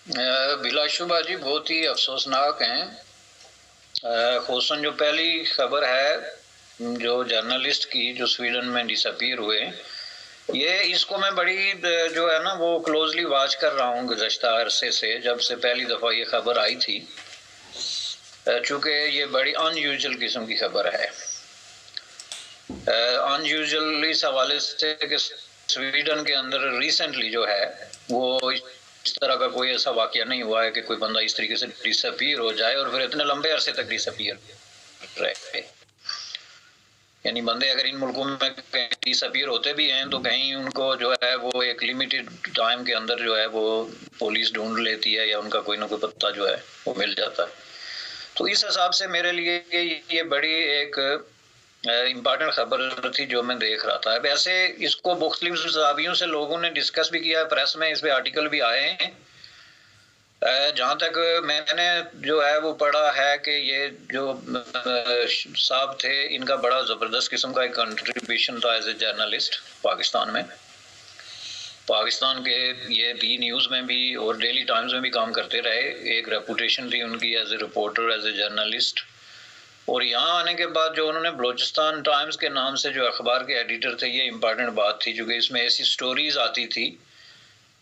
बिलाशुबा जी बहुत ही अफसोसनाक हैं। खुसूसन जो पहली खबर है जो जर्नलिस्ट की जो स्वीडन में डिसअपीयर हुए, ये इसको मैं बड़ी जो है ना वो क्लोजली वॉच कर रहा हूँ गुज़श्ता अरसे से, जब से पहली दफ़ा ये खबर आई थी। चूँकि ये बड़ी अनयूजुअल किस्म की खबर है। अनयूजुअल इस हवाले से कि स्वीडन के अंदर रिसेंटली जो है वो इस तरह का कोई ऐसा वाकया नहीं हुआ है कि कोई बंदा इस तरीके से डिसअपीयर हो जाए और फिर इतने लंबे अरसे तक डिसअपीयर रहे। यानी बंदे अगर इन मुल्कों में डिसअपीयर होते भी हैं तो कहीं उनको जो है वो एक लिमिटेड टाइम के अंदर जो है वो पुलिस ढूंढ लेती है या उनका कोई ना कोई पत्ता जो है वो मिल जाता है। तो इस हिसाब से मेरे लिए ये बड़ी एक इम्पॉर्टेंट खबर थी जो मैं देख रहा था। वैसे इसको मुख्तलिफ ज़ावियों से लोगों ने डिस्कस भी किया है, प्रेस में इस पे आर्टिकल भी आए हैं। जहाँ तक मैंने जो है वो पढ़ा है कि ये जो साहब थे, इनका बड़ा ज़बरदस्त किस्म का एक कंट्रीब्यूशन था एज ए जर्नलिस्ट पाकिस्तान में। पाकिस्तान के ये बी न्यूज़ में भी और डेली टाइम्स में भी काम करते रहे। एक रेपुटेशन थी उनकी as a reporter, as a journalist. और यहाँ आने के बाद जो उन्होंने बलूचिस्तान टाइम्स के नाम से जो अखबार के एडिटर थे, ये इम्पॉर्टेंट बात थी क्योंकि इसमें ऐसी स्टोरीज आती थी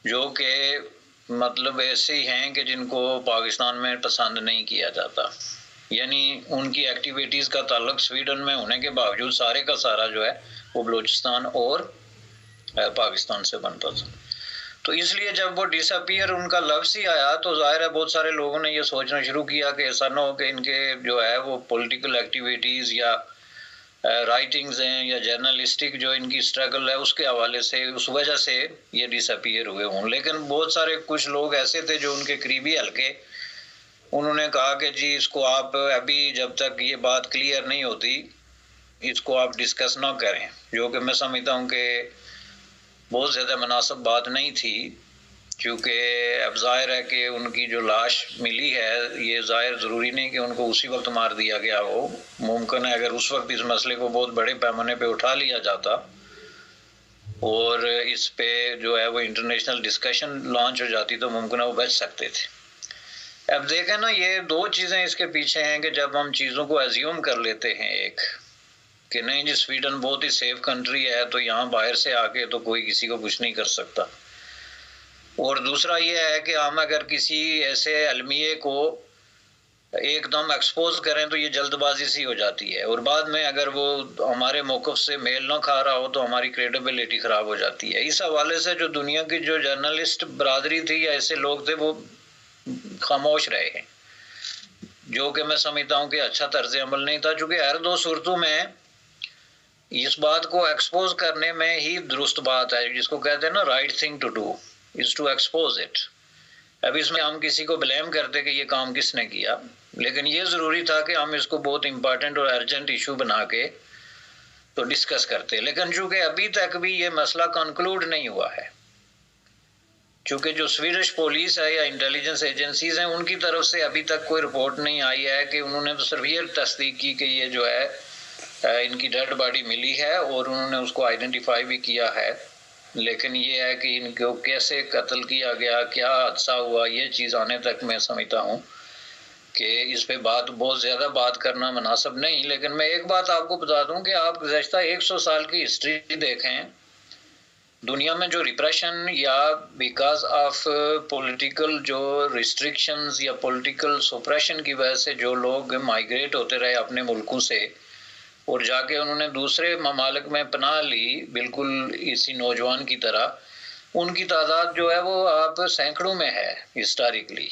जो कि मतलब ऐसे ही हैं कि जिनको पाकिस्तान में पसंद नहीं किया जाता। यानी उनकी एक्टिविटीज़ का ताल्लुक स्वीडन में होने के बावजूद सारे का सारा जो है वो बलूचिस्तान और पाकिस्तान से बनता था। तो इसलिए जब वो डिसअपीयर उनका लफ्ज़ ही आया तो जाहिर है बहुत सारे लोगों ने ये सोचना शुरू किया कि ऐसा ना हो कि इनके जो है वो पॉलिटिकल एक्टिविटीज़ या राइटिंग्स हैं या जर्नलिस्टिक जो इनकी स्ट्रगल है उसके हवाले से, उस वजह से ये डिसअपीयर हुए हों। लेकिन बहुत सारे कुछ लोग ऐसे थे जो उनके करीबी हल्के, उन्होंने कहा कि जी इसको आप अभी जब तक ये बात क्लियर नहीं होती इसको आप डिस्कस ना करें, जो कि मैं समझता हूँ कि बहुत ज़्यादा मुनासिब बात नहीं थी। क्योंकि अब ज़ाहिर है कि उनकी जो लाश मिली है, ये ज़ाहिर ज़रूरी नहीं कि उनको उसी वक्त मार दिया गया हो। मुमकिन है अगर उस वक्त इस मसले को बहुत बड़े पैमाने पे उठा लिया जाता और इस पे जो है वो इंटरनेशनल डिस्कशन लॉन्च हो जाती तो मुमकिन है वो बच सकते थे। अब देखें ना, ये दो चीज़ें इसके पीछे हैं कि जब हम चीज़ों को एज्यूम कर लेते हैं एक कि नहीं जी स्वीडन बहुत ही सेफ कंट्री है तो यहाँ बाहर से आके तो कोई किसी को कुछ नहीं कर सकता, और दूसरा ये है कि हम अगर किसी ऐसे अलमिये को एकदम एक्सपोज करें तो ये जल्दबाजी सी हो जाती है और बाद में अगर वो हमारे मौक़िफ़ से मेल ना खा रहा हो तो हमारी क्रेडिबिलिटी ख़राब हो जाती है। इस हवाले से जो दुनिया की जो जर्नलिस्ट बरादरी थी या ऐसे लोग थे वो खामोश रहे हैं, जो कि मैं समझता हूँ कि अच्छा तर्ज अमल नहीं था। चूँकि हर दो सूरतों में इस बात को एक्सपोज करने में ही दुरुस्त बात है, जिसको कहते हैं ना right thing to do is to expose it. अब इसमें हम किसी को ब्लेम करते कि ये काम किसने किया, लेकिन ये ज़रूरी था कि हम इसको बहुत इम्पॉर्टेंट और अर्जेंट इशू बना के तो डिस्कस करते। लेकिन चूँकि अभी तक भी ये मसला कंक्लूड नहीं हुआ है, चूँकि जो स्वीडिश पुलिस है या इंटेलिजेंस एजेंसीज हैं उनकी तरफ से अभी तक कोई रिपोर्ट नहीं आई है कि उन्होंने तो सिर्फ ये तस्दीक की कि ये जो है इनकी डेड बॉडी मिली है और उन्होंने उसको आइडेंटिफाई भी किया है। लेकिन ये है कि इनको कैसे कत्ल किया गया, क्या हादसा हुआ, ये चीज़ आने तक मैं समझता हूँ कि इस पे बहुत ज़्यादा बात करना मुनासिब नहीं। लेकिन मैं एक बात आपको बता दूँ कि आप गुज़श्ता 100 साल की हिस्ट्री देखें, दुनिया में जो रिप्रेशन या बिकॉज ऑफ पॉलिटिकल जो रिस्ट्रिक्शंस या पॉलिटिकल सुप्रेशन की वजह से जो लोग माइग्रेट होते रहे अपने मुल्कों से और जाके उन्होंने दूसरे ममालिक में पनाह ली बिल्कुल इसी नौजवान की तरह, उनकी तादाद जो है वो आप सैकड़ों में है हिस्टोरिकली,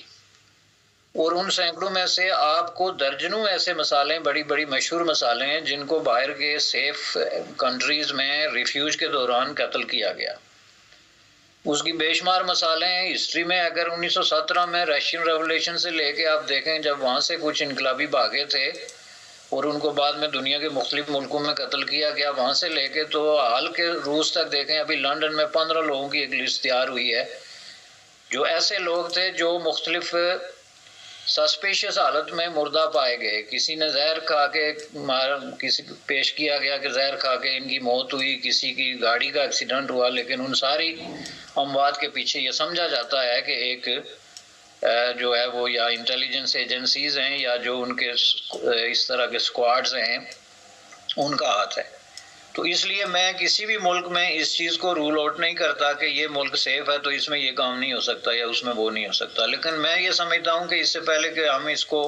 और उन सैकड़ों में से आपको दर्जनों ऐसे मिसालें, बड़ी बड़ी मशहूर मिसालें हैं जिनको बाहर के सेफ कंट्रीज़ में रिफ्यूज के दौरान कत्ल किया गया। उसकी बेशुमार मिसालें हैं हिस्ट्री में। अगर 1917 में रशियन रेवोल्यूशन से लेके आप देखें, जब वहाँ से कुछ इनकलाबी भागे थे और उनको बाद में दुनिया के मुख्तलिफ मुल्कों में कत्ल किया गया, वहाँ से लेके तो हाल के रूस तक देखें। अभी लंदन में 15 लोगों की एक लिस्ट तैयार हुई है जो ऐसे लोग थे जो मुख्तलिफ सस्पिशियस हालत में मुर्दा पाए गए। किसी ने जहर खा के किसी पेश किया गया कि जहर खा के इनकी मौत हुई, किसी की गाड़ी का एक्सीडेंट हुआ, लेकिन उन सारी अमवात के पीछे ये समझा जाता है कि एक जो है वो या इंटेलिजेंस एजेंसीज हैं या जो उनके इस तरह के स्क्वाड्स हैं उनका हाथ है। तो इसलिए मैं किसी भी मुल्क में इस चीज़ को रूल आउट नहीं करता कि ये मुल्क सेफ है तो इसमें ये काम नहीं हो सकता या उसमें वो नहीं हो सकता, लेकिन मैं ये समझता हूँ कि इससे पहले कि हम इसको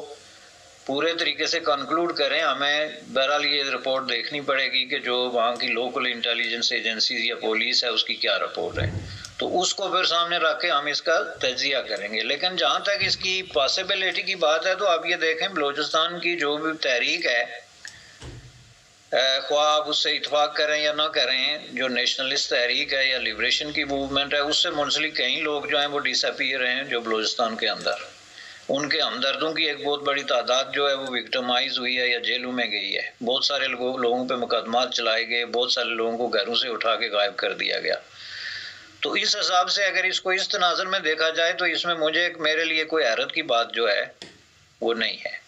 पूरे तरीके से कंक्लूड करें, हमें बहरहाल ये रिपोर्ट देखनी पड़ेगी कि जो वहाँ की लोकल इंटेलिजेंस एजेंसीज या पुलिस है उसकी क्या रिपोर्ट है, तो उसको फिर सामने रख के हम इसका तजिया करेंगे। लेकिन जहाँ तक इसकी पॉसिबिलिटी की बात है तो आप ये देखें बलूचिस्तान की जो भी तहरीक है, ख्वाह आप उससे इतफाक करें या ना करें, जो नेशनलिस्ट तहरीक है या लिबरेशन की मूवमेंट है, उससे मुंसलिक कई लोग जो हैं वो डिसअपीयर हैं जो बलूचिस्तान के अंदर, उनके हमदर्दों की एक बहुत बड़ी तादाद जो है वो विक्टिमाइज हुई है या जेलों में गई है। बहुत सारे लोगों पे मुकदमात चलाए गए, बहुत सारे लोगों को घरों से उठा के गायब कर दिया गया। तो इस हिसाब से अगर इसको इस तनाज़ुर में देखा जाए तो इसमें मुझे मेरे लिए कोई हैरत की बात जो है वो नहीं है।